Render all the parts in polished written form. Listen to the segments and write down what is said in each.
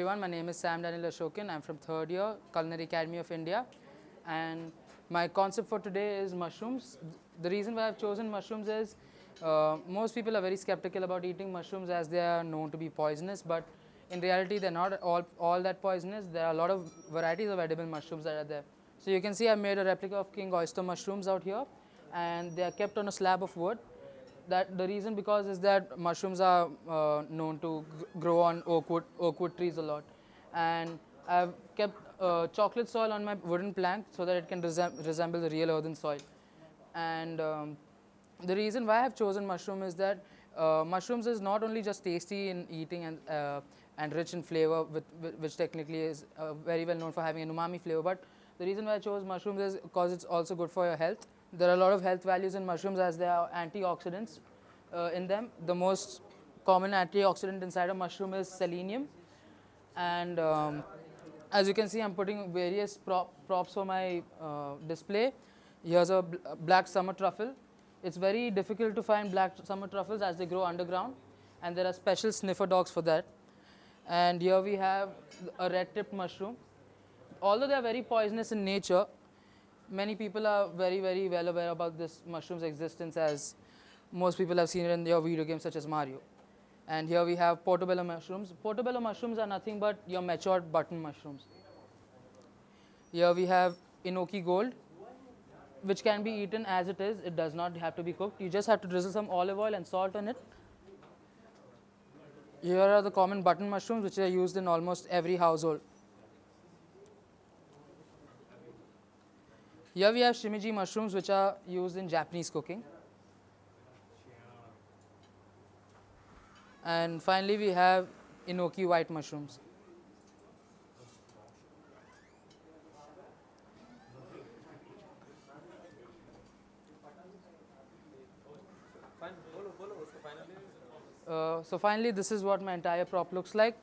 everyone, my name is Sam Daniel Ashokin. I'm from third year, Culinary Academy of India, and my concept for today is mushrooms. The reason why I've chosen mushrooms is most people are very skeptical about eating mushrooms as they are known to be poisonous, but in reality they're not all that poisonous. There are a lot of varieties of edible mushrooms that are there. So you can see I've made a replica of king oyster mushrooms out here, and they are kept on a slab of wood. That the reason because is that mushrooms are known to grow on oak wood trees a lot, and I've kept chocolate soil on my wooden plank so that it can resemble the real earthen soil. And the reason why I've chosen mushroom is that mushrooms is not only just tasty in eating and rich in flavor, which technically is very well known for having an umami flavor, but the reason why I chose mushrooms is because it's also good for your health. There are a lot of health values in mushrooms as there are antioxidants in them. The most common antioxidant inside a mushroom is selenium, and as you can see, I'm putting various props for my display. Here's a black summer truffle. It's very difficult to find black summer truffles as they grow underground, and there are special sniffer dogs for that. And here we have a red-tipped mushroom. Although they are very poisonous in nature, many people are very well aware about this mushroom's existence, as most people have seen it in their video games such as Mario. And here we have portobello mushrooms. Portobello mushrooms are nothing but your matured button mushrooms. Here we have enoki gold, which can be eaten as it is. It does not have to be cooked. You just have to drizzle some olive oil and salt on it. Here are the common button mushrooms, which are used in almost every household. Here we have shimiji mushrooms, which are used in Japanese cooking. And finally, we have enoki white mushrooms. So finally, this is what my entire prop looks like.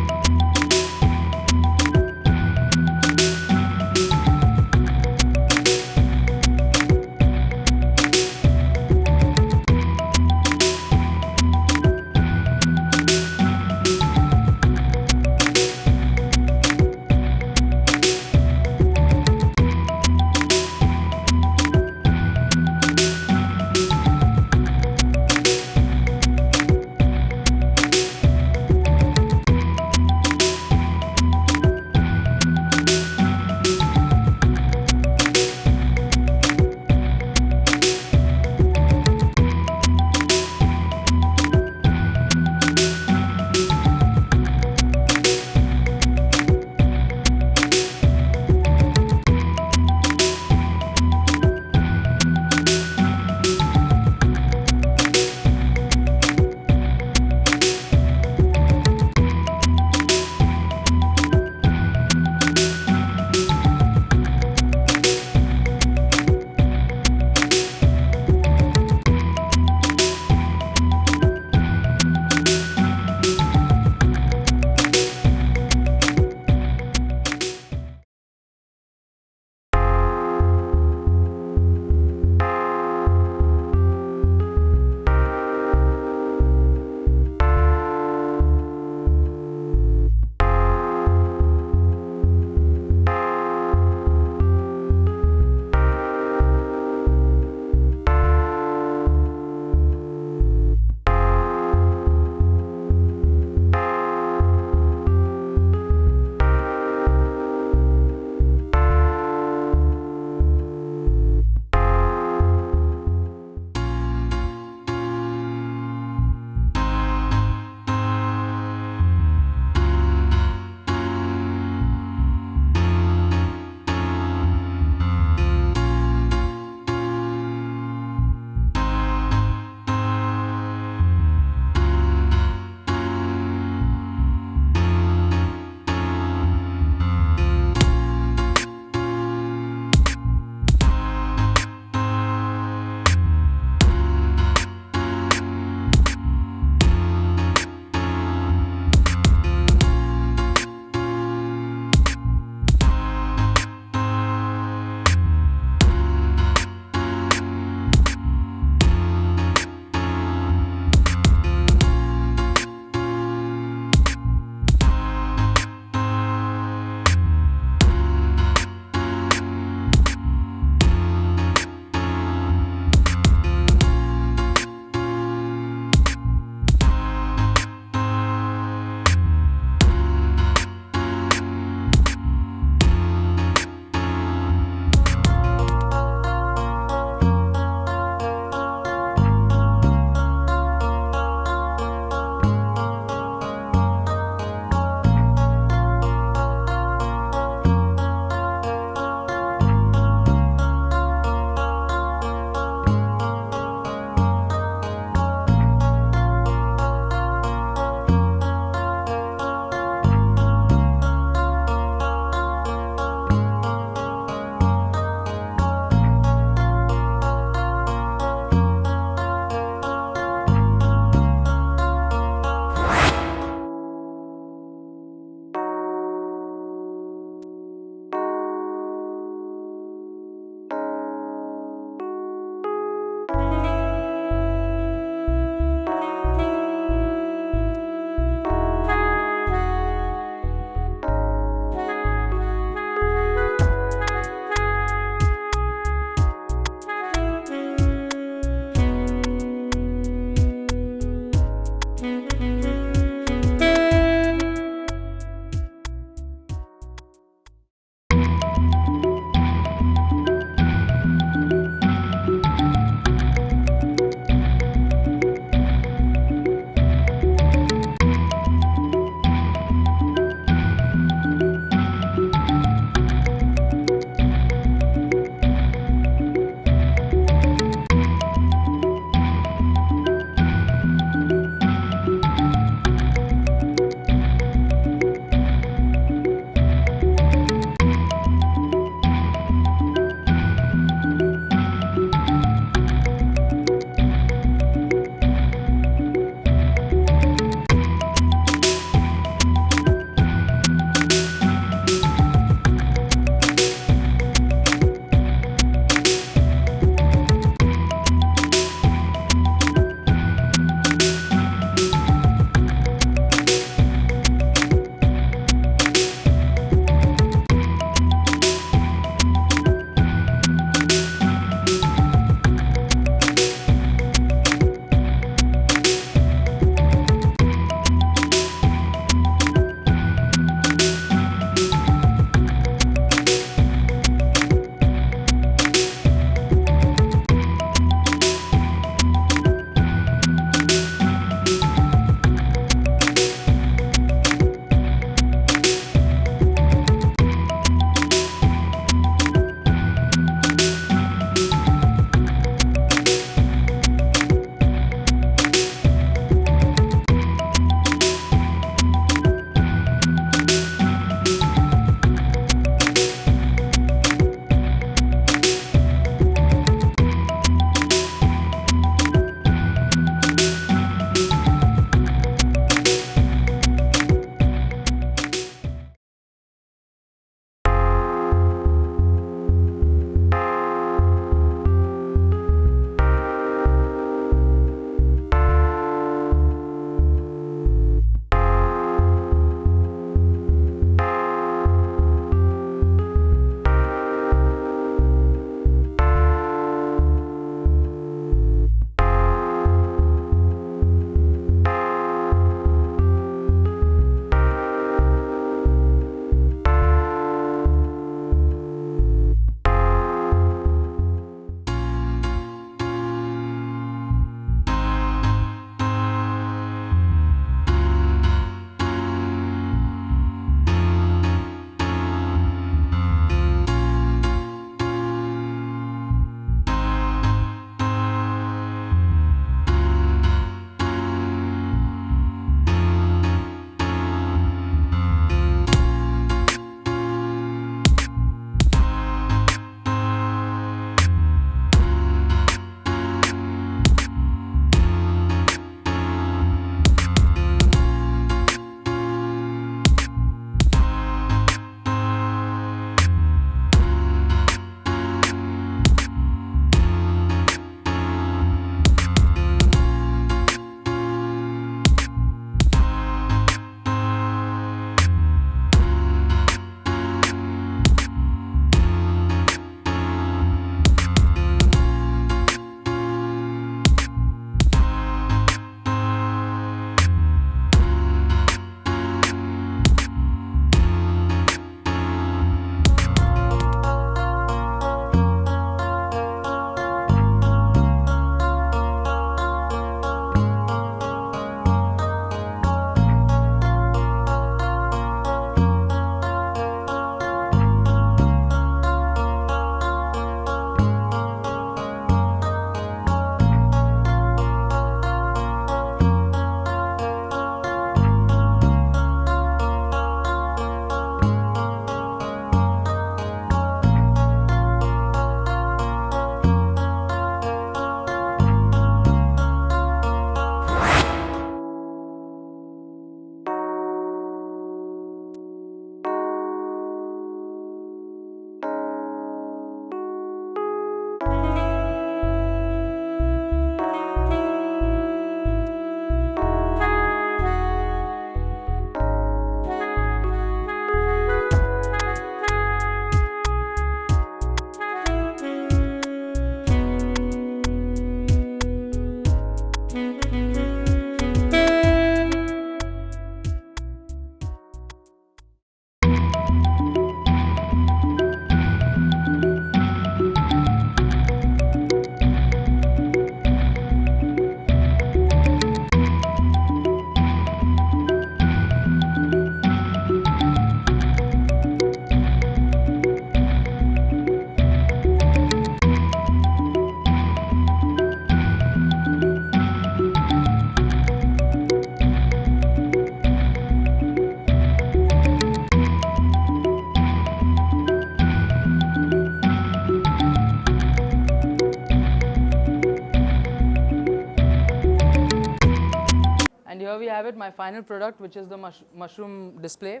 with my final product, which is the mushroom display.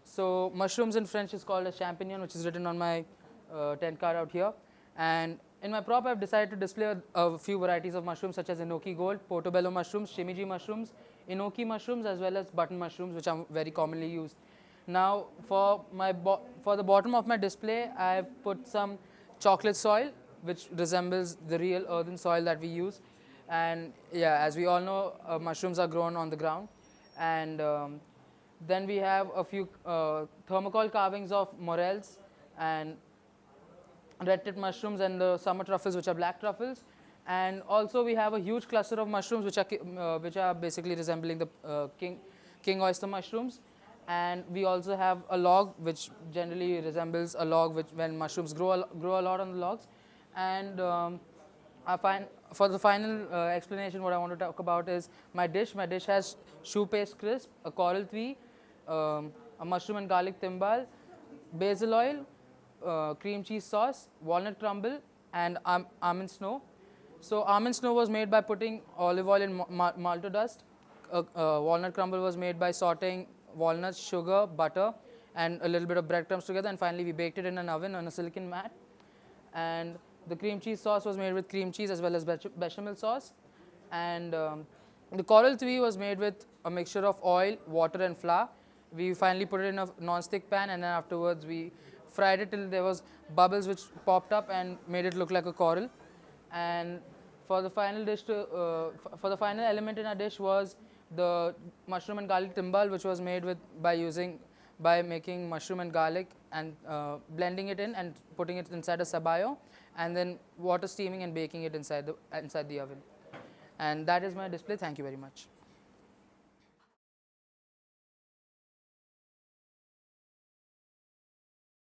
So mushrooms in French is called a champignon, which is written on my tent card out here. And in my prop, I've decided to display a few varieties of mushrooms such as enoki gold, portobello mushrooms, shimiji mushrooms, enoki mushrooms, as well as button mushrooms, which are very commonly used. Now, for the bottom of my display, I've put some chocolate soil, which resembles the real earthen soil that we use. And yeah, as we all know, mushrooms are grown on the ground. And then we have a few thermocol carvings of morels and red tip mushrooms and the summer truffles, which are black truffles. And also we have a huge cluster of mushrooms which are basically resembling the king oyster mushrooms. And we also have a log which generally resembles a log which when mushrooms grow a lot on the logs. And for the final explanation, what I want to talk about is my dish. My dish has choux paste crisp, a coral tui, a mushroom and garlic timbal, basil oil, cream cheese sauce, walnut crumble, and almond snow. So almond snow was made by putting olive oil in malto dust. Walnut crumble was made by sauteing walnuts, sugar, butter, and a little bit of breadcrumbs together. And finally, we baked it in an oven on a silicon mat. And the cream cheese sauce was made with cream cheese as well as bechamel sauce. And the coral tui was made with a mixture of oil, water, and flour. We finally put it in a non-stick pan, and then afterwards we fried it till there was bubbles which popped up and made it look like a coral. And for the final dish, for the final element in our dish was the mushroom and garlic timbal, which was made by making mushroom and garlic and blending it in and putting it inside a sabayo, and then water steaming and baking it inside the oven. And that is my display. Thank you very much.